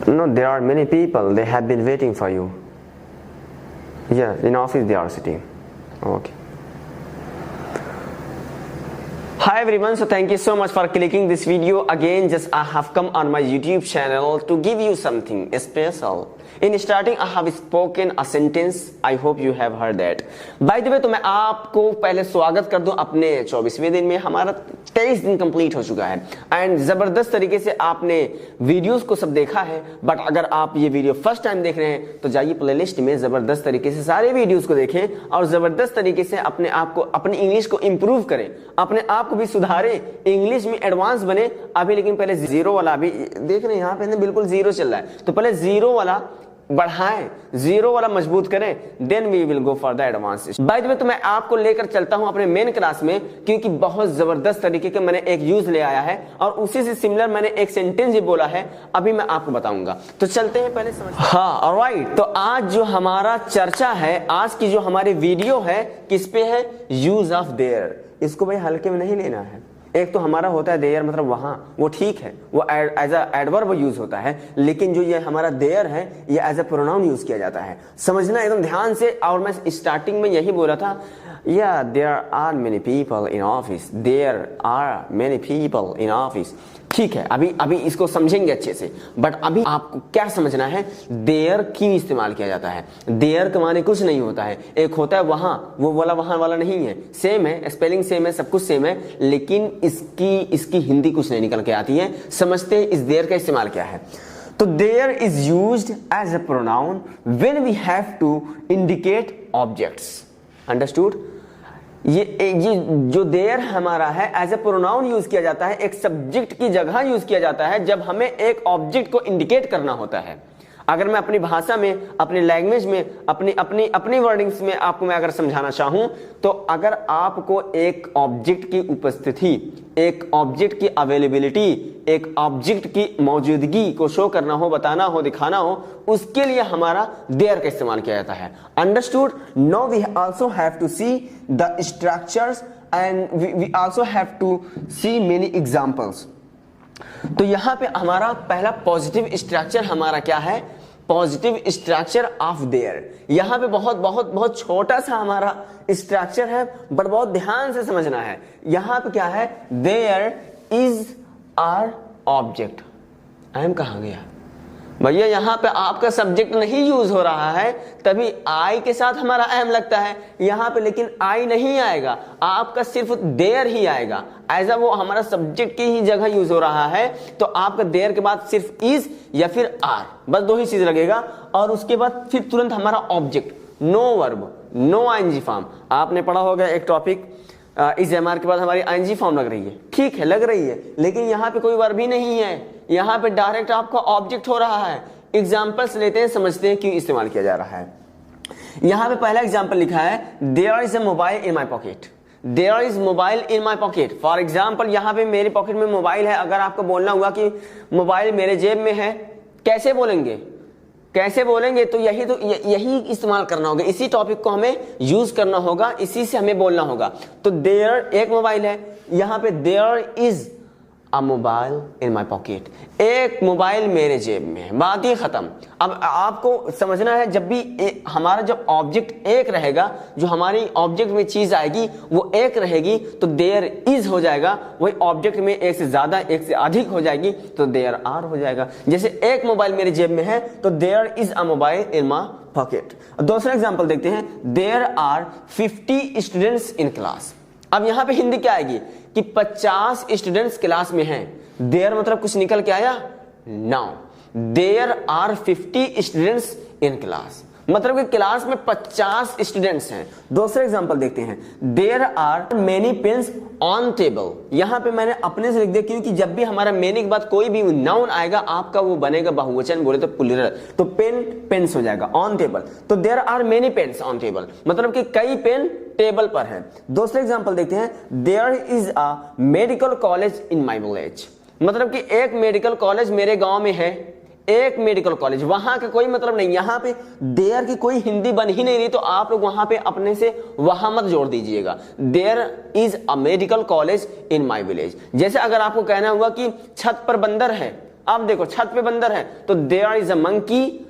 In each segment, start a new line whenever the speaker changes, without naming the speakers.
No, there are many people. They have been waiting for you. Yeah, in office they are sitting. Okay. Hi everyone, so thank you so much for clicking this video. Again, just I have come on my YouTube channel to give you something special. In starting, I have spoken a sentence. I hope you have heard that. By the way, तो मैं आपको पहले स्वागत कर दूं अपने 24वें दिन में. हमारा 23 दिन कंप्लीट हो चुका है एंड जबरदस्त तरीके से आपने वीडियोस को सब देखा है. बट अगर आप ये वीडियो फर्स्ट टाइम देख रहे हैं तो जाइए प्लेलिस्ट में जबरदस्त तरीके से सारे वीडियोस को देखें और जबरदस्त तरीके से अपने आप को, अपनी इंग्लिश को इंप्रूव करें, अपने आप को भी सुधारें, इंग्लिश में एडवांस बने. अभी लेकिन पहले जीरो वाला, अभी देख रहे हैं यहाँ पे बिल्कुल जीरो चल रहा है, तो पहले जीरो वाला बढ़ाएं, जीरो वाला मजबूत करें, then we will go for the advance. By the way, तो मैं आपको लेकर चलता हूं अपने मेन क्लास में, क्योंकि बहुत जबरदस्त तरीके के मैंने एक यूज ले आया है और उसी से सिमिलर मैंने एक सेंटेंस भी बोला है, अभी मैं आपको बताऊंगा. तो चलते हैं पहले समझ. हाँ, ऑलराइट. तो आज जो हमारा चर्चा है, आज की जो हमारी वीडियो है, किस पे है? Use of their. इसको भाई हल्के में नहीं लेना है. एक तो हमारा होता है देयर, मतलब वहां, वो ठीक है, वो एज अ एडवर्ब यूज होता है, लेकिन जो ये हमारा देयर है ये एज अ प्रोनाउन यूज किया जाता है. समझना एकदम ध्यान से. और मैं स्टार्टिंग में यही बोला था, या there are many people in office, there are many people in office. ठीक है, अभी इसको समझेंगे अच्छे से. बट अभी आपको क्या समझना है, देयर क्यों इस्तेमाल किया जाता है. देयर के माने कुछ नहीं होता है. एक होता है वहां, वो वाला वहां वाला नहीं है. सेम है, स्पेलिंग सेम है, सब कुछ सेम है, लेकिन इसकी हिंदी कुछ नहीं निकल के आती है. समझते हैं इस देयर का इस्तेमाल क्या है. तो there is used as a pronoun when we have to indicate objects. Understood. ये जो देयर हमारा है एज ए प्रोनाउन यूज किया जाता है, एक सब्जेक्ट की जगह यूज किया जाता है जब हमें एक ऑब्जेक्ट को इंडिकेट करना होता है. अगर मैं अपनी भाषा में, अपनी लैंग्वेज में, अपनी वर्डिंग्स में आपको मैं अगर समझाना चाहूं, तो अगर आपको एक ऑब्जेक्ट की उपस्थिति, एक ऑब्जेक्ट की अवेलेबिलिटी, एक ऑब्जेक्ट की मौजूदगी को शो करना हो, बताना हो, दिखाना हो, उसके लिए हमारा देयर का इस्तेमाल किया जाता है. Understood. Now we also have to see the structures and we also have to see many examples. तो यहां पे हमारा पहला पॉजिटिव स्ट्रक्चर हमारा क्या है? Positive structure of there. यहां पे बहुत बहुत बहुत छोटा सा हमारा स्ट्रक्चर है, बट बहुत ध्यान से समझना है. यहां पे क्या है? There is are object. Am कहां गया भैया? यहां पे आपका सब्जेक्ट नहीं यूज हो रहा है, तभी आई के साथ हमारा एम लगता है यहां पे, लेकिन आई नहीं आएगा, आपका सिर्फ देयर ही आएगा. ऐसा वो हमारा सब्जेक्ट की ही जगह यूज हो रहा है, तो आपका देयर के बाद सिर्फ इज या फिर आर, बस दो ही चीज लगेगा. और उसके बाद फिर तुरंत हमारा object, no verb, no ING form. आपने पढ़ा होगा एक टॉपिक, इस एमआर के बाद हमारी आईएनजी फॉर्म लग रही है. ठीक है, लग रही है, लेकिन यहाँ पे कोई वर्ब ही नहीं है, यहाँ पे डायरेक्ट आपका ऑब्जेक्ट हो रहा है. एग्जाम्पल्स लेते हैं, समझते हैं क्यों इस्तेमाल किया जा रहा है. यहाँ पे पहला एग्जाम्पल लिखा है, there is a mobile in my pocket. There is mobile in my pocket. For example, यहाँ पे मेरे पॉकेट में मोबाइल है. अगर आपको बोलना हुआ कि मोबाइल मेरे जेब में है, कैसे बोलेंगे? कैसे बोलेंगे? तो यही इस्तेमाल करना होगा, इसी टॉपिक को हमें यूज करना होगा, इसी से हमें बोलना होगा. तो देयर एक मोबाइल है, यहाँ पे there is a mobile in my pocket. एक मोबाइल मेरे जेब में है, बात ही खत्म. अब आपको समझना है, जब भी हमारा जब ऑब्जेक्ट एक रहेगा, जो हमारी ऑब्जेक्ट में चीज आएगी वो एक रहेगी, तो देयर इज हो जाएगा. वही ऑब्जेक्ट में एक से ज्यादा, एक से अधिक हो जाएगी तो देयर आर हो जाएगा. जैसे एक मोबाइल मेरे जेब में है तो there is a mobile in my pocket. दूसरा एग्जाम्पल देखते हैं, there are 50 students in class. अब यहां पे हिंदी क्या आएगी कि 50 स्टूडेंट्स क्लास में हैं. देयर मतलब कुछ निकल के आया? Now there are 50 students in class, मतलब कि क्लास में 50 स्टूडेंट्स हैं. दूसरा एग्जांपल देखते हैं, there are many pens on table. यहां पे मैंने अपने से लिख दिया, क्योंकि जब भी हमारा मेनी के बाद कोई भी नाउन आएगा, आपका वो बनेगा बहुवचन, बोले तो प्लूरल, तो पेन पेन्स हो जाएगा. ऑन टेबल, तो there are many pens on table, मतलब कि कई पेन टेबल पर है. दूसरा एग्जांपल देखते हैं, there is a medical college in my village. मतलब कि एक मेडिकल कॉलेज मेरे गांव में है, एक मेडिकल कॉलेज. वहां का कोई मतलब नहीं, यहां पे देयर की कोई हिंदी बन ही नहीं रही, तो आप लोग वहां पे अपने से वहां मत जोड़ दीजिएगा. There is a medical college in my village. जैसे अगर आपको कहना हुआ कि छत पर बंदर है, अब देखो छत पे बंदर है तो there is a monkey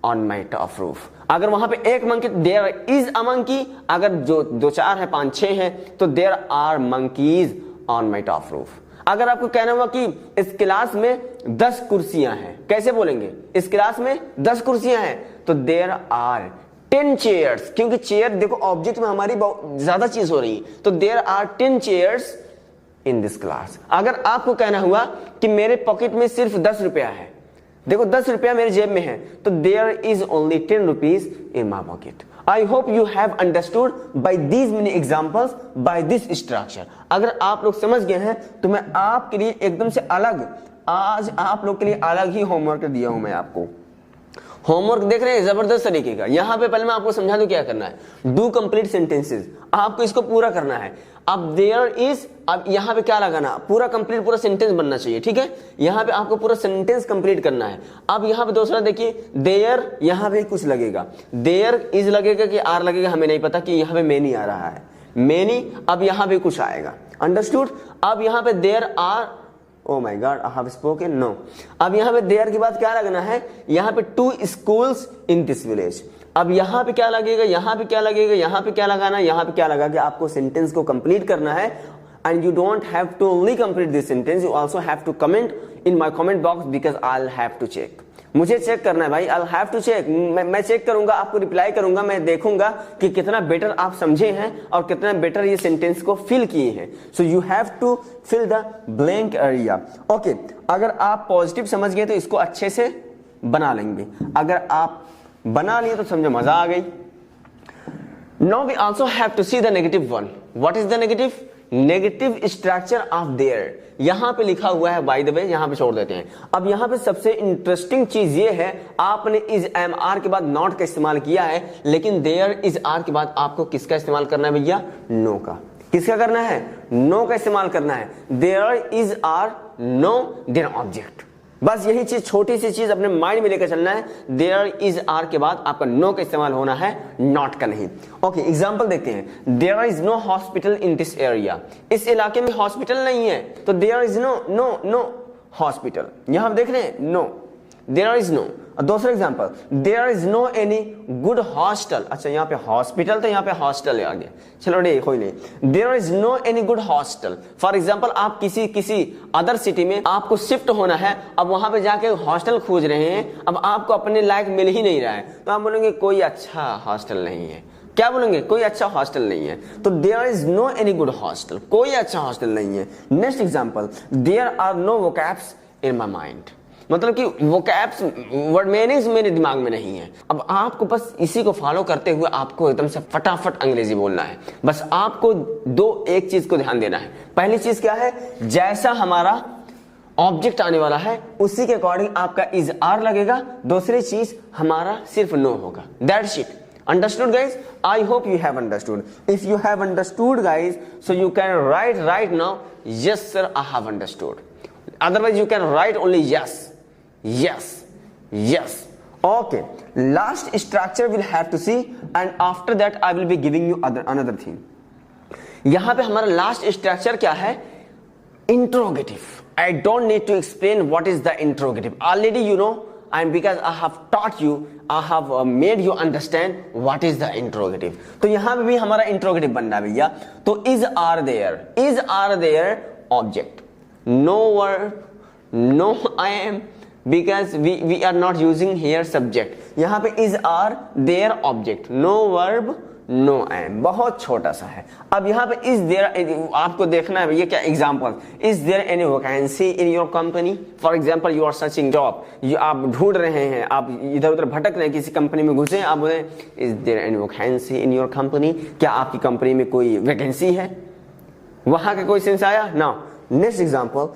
on my top roof. अगर वहां पे एक monkey, there is a monkey. अगर जो दो चार है, पांच छह है, तो there are monkeys on my top roof. अगर आपको कहना हुआ कि इस क्लास में 10 कुर्सियां हैं, कैसे बोलेंगे? इस क्लास में 10 कुर्सियां हैं, तो देयर आर 10 चेयर्स, क्योंकि चेयर देखो ऑब्जेक्ट में हमारी बहुत ज्यादा चीज हो रही है, तो there are 10 chairs in this class. अगर आपको कहना हुआ कि मेरे पॉकेट में सिर्फ 10 रुपया है, देखो 10 रुपया मेरे जेब में है, तो there is only 10 rupees in my pocket. I hope you have understood by these many examples by this structure. अगर आप लोग समझ गए हैं तो मैं आपके लिए एकदम से अलग, आज आप लोग के लिए अलग ही होमवर्क दिया हूं। मैं आपको होमवर्क देख रहे हैं जबरदस्त तरीके का। यहां पे पहले मैं आपको समझा दूं क्या करना है। डू कंप्लीट सेंटेंसेस, आपको इसको पूरा करना है। अब देयर इज, अब यहां पे क्या लगाना, पूरा कंप्लीट पूरा सेंटेंस बनना चाहिए, ठीक है। यहां पे आपको पूरा सेंटेंस कंप्लीट करना है। अब यहां पे दूसरा देखिए, देयर, यहां पे कुछ लगेगा, देयर इज लगेगा कि आर लगेगा, हमें नहीं पता कि यहां पे मेनी आ रहा है, मेनी। अब यहां पे कुछ आएगा, अंडरस्टूड। अब यहां पे there are, oh my god I have spoken, no. अब यहां पे देयर के बाद क्या लगना है, यहां पे 2 स्कूल्स इन दिस विलेज। अब यहां पे क्या लगेगा, यहां पे क्या लगेगा, यहां पे क्या लगाना, यहां पे क्या लगा के आपको सेंटेंस को कंप्लीट करना है। And you don't have to only complete this sentence, you also have to comment in my comment box, because I will have to check. मुझे चेक करना है भाई, आई हैव टू चेक। मैं check करूंगा, आपको reply करूंगा, मैं देखूंगा कि कितना बेटर आप समझे हैं और कितना बेटर ये सेंटेंस को फिल किए हैं। So you have to fill the blank area. Okay, अगर आप पॉजिटिव समझ गए तो इसको अच्छे से बना लेंगे। अगर आप बना लिए तो समझो मजा आ गई। Now we also have to see the negative one. What is the negative? Negative structure of there. यहां पे लिखा हुआ है, बाय द वे यहां पे छोड़ देते हैं। अब यहां पे सबसे इंटरेस्टिंग चीज ये है, आपने इज एम आर के बाद नॉट का इस्तेमाल किया है, लेकिन देयर इज आर के बाद आपको किसका इस्तेमाल करना है भैया? नो का। किसका करना है? नो का इस्तेमाल करना है। There is are no there object. बस यही चीज, छोटी सी चीज अपने माइंड में लेकर चलना है। देयर इज आर के बाद आपका नो का इस्तेमाल होना है, नॉट का नहीं। ओके, एग्जांपल देखते हैं। There is no hospital in this area. इस इलाके में हॉस्पिटल नहीं है, तो देयर इज नो हॉस्पिटल। यहां देख रहे हैं, नो, देयर इज नो। दूसरा example, there is no any good hostel. अच्छा, यहाँ पे हॉस्पिटल तो यहाँ पे हॉस्टल है आगे, चलो नहीं, कोई नहीं। There is no any good hostel. For example, आप किसी अदर सिटी में आपको शिफ्ट होना है, अब वहां पे जाके हॉस्टल खोज रहे हैं, अब आपको अपने लायक मिल ही नहीं रहा है, तो आप बोलेंगे कोई अच्छा हॉस्टल नहीं है। क्या बोलेंगे? कोई अच्छा हॉस्टल नहीं है। तो there is no any good hostel, कोई अच्छा हॉस्टल नहीं है। Next example, there are no vocabs in my mind. मतलब कि वोकैब्स, वर्ड मीनिंग्स मेरे दिमाग में नहीं है। अब आपको बस इसी को फॉलो करते हुए आपको एकदम से फटाफट अंग्रेजी बोलना है। बस आपको एक चीज को ध्यान देना है। पहली चीज क्या है? जैसा हमारा ऑब्जेक्ट आने वाला है उसी के अकॉर्डिंग आपका इज आर लगेगा। दूसरी चीज हमारा सिर्फ नो होगा। That's it. Understood guys? I hope you have understood. If you have understood guys, so you can write right now, yes sir, I have understood. Otherwise you can write only yes, yes, yes. Okay, last structure we'll have to see, and after that I will be giving you another thing. यहाँ पे हमारा last structure क्या है? Interrogative. I don't need to explain what is the interrogative. Already you know, and because I have taught you, I have made you understand what is the interrogative. तो यहाँ पे भी हमारा interrogative बनना है भैया। तो is are there object, no verb, no I am, because we are not using here subject. यहाँ पे is are there object, no verb, no am, बहुत छोटा सा है। अब यहाँ पे इज देयर, आपको देखना है भैया क्या example. Is there any vacancy in your company? For example you are searching job, आप ढूंढ रहे हैं, आप इधर उधर भटक रहे हैं, किसी कंपनी में घुसे, आप बोले is there any vacancy in your company? क्या आपकी कंपनी में कोई वैकेंसी है? वहां का कोई सेंस आया ना? Next example,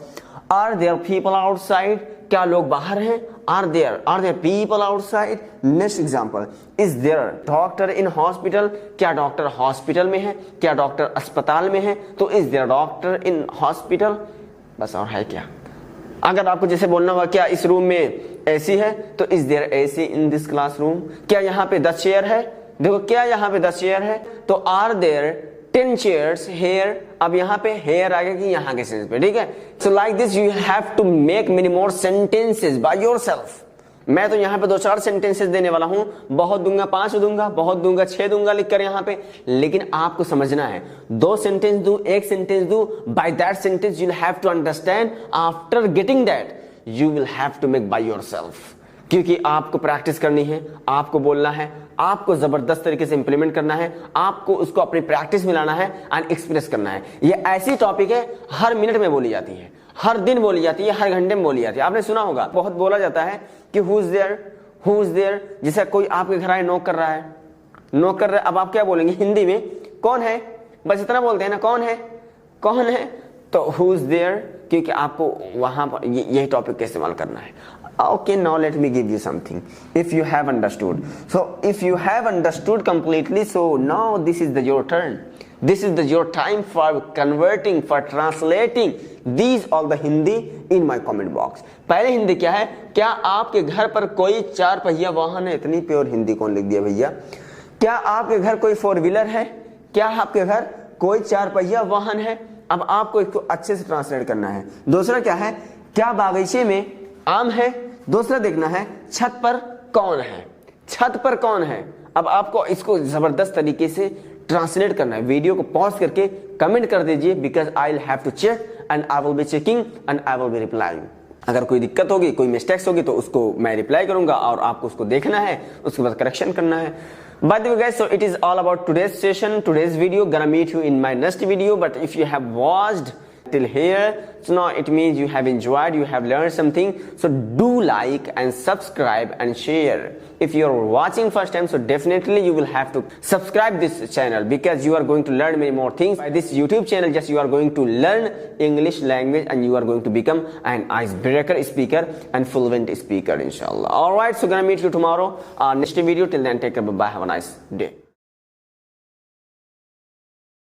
are there people outside? क्या लोग बाहर हैं? Are there people outside? Next example, is there doctor in hospital? क्या डॉक्टर हॉस्पिटल में है? क्या डॉक्टर अस्पताल में है? तो is there doctor in hospital? बस, और है क्या? अगर आपको जैसे बोलना हुआ क्या इस रूम में एसी है, तो is there AC in this classroom? क्या यहाँ पे 10 चेयर है? देखो क्या यहाँ पे 10 चेयर है, तो आर देयर 10 chairs here, अब यहाँ पे here आ गया कि यहाँ के सेंस पे, ठीक है। So like this you have to make many more sentences by yourself। मैं तो यहाँ पे 2-4 सेंटेंसेस देने वाला हूँ, बहुत दूंगा 5 दूंगा, बहुत दूंगा 6 दूंगा लिखकर यहाँ पे, लेकिन आपको समझना है 2 सेंटेंस दूं, 1 सेंटेंस दूं, by that sentence you will have to understand, after getting that you will have to make by yourself, क्योंकि आपको प्रैक्टिस करनी है, आपको बोलना है, आपको जबरदस्त तरीके से इंप्लीमेंट करना है, आपको उसको अपनी प्रैक्टिस में लाना है एंड एक्सप्रेस करना है। ये ऐसी टॉपिक है हर मिनट में बोली जाती है, हर दिन बोली जाती है, हर घंटे में बोली जाती है। आपने सुना होगा, बहुत बोला जाता है कि हु इज देयर, जैसे कोई आपके घर आए, नॉक कर रहा है, नॉक कर रहा है, अब आप क्या बोलेंगे हिंदी में, कौन है, बस इतना बोलते हैं ना, कौन है, कौन है, तो हु इज देयर, क्योंकि आपको वहां पर यही टॉपिक का इस्तेमाल करना है। Okay, now let me give you something. If you have understood, so if you have understood completely, so now this is your turn. This is your time for converting, for translating these all the Hindi in my comment box. पहले हिंदी क्या है, क्या आपके घर पर कोई 4 पहिया वाहन है? इतनी प्योर हिंदी कौन लिख दिया भैया। क्या आपके घर कोई 4 व्हीलर है? क्या आपके घर कोई 4 पहिया वाहन है? अब आपको इसको अच्छे से ट्रांसलेट करना है। दूसरा क्या है, क्या बागीचे में आम है? दूसरा देखना है छत पर कौन है, छत पर कौन है। अब आपको इसको जबरदस्त तरीके से ट्रांसलेट करना है। वीडियो को पॉज करके कमेंट कर दीजिए, because I will have to check and I will be checking and I will be replying. अगर कोई दिक्कत होगी, कोई मिस्टेक्स होगी, तो उसको मैं रिप्लाई करूंगा और आपको उसको देखना है, उसके बाद करेक्शन करना है। By the way guys, so it is all about today's session, today's video. Gonna meet you in my next video, but if you have watched till here, so now it means you have enjoyed, you have learned something. So do like and subscribe and share. If you are watching first time, so definitely you will have to subscribe this channel, because you are going to learn many more things by this YouTube channel. Just you are going to learn English language and you are going to become an icebreaker speaker and fluent speaker, inshallah. All right, so gonna meet you tomorrow, next video. Till then, take care, bye bye, have a nice day.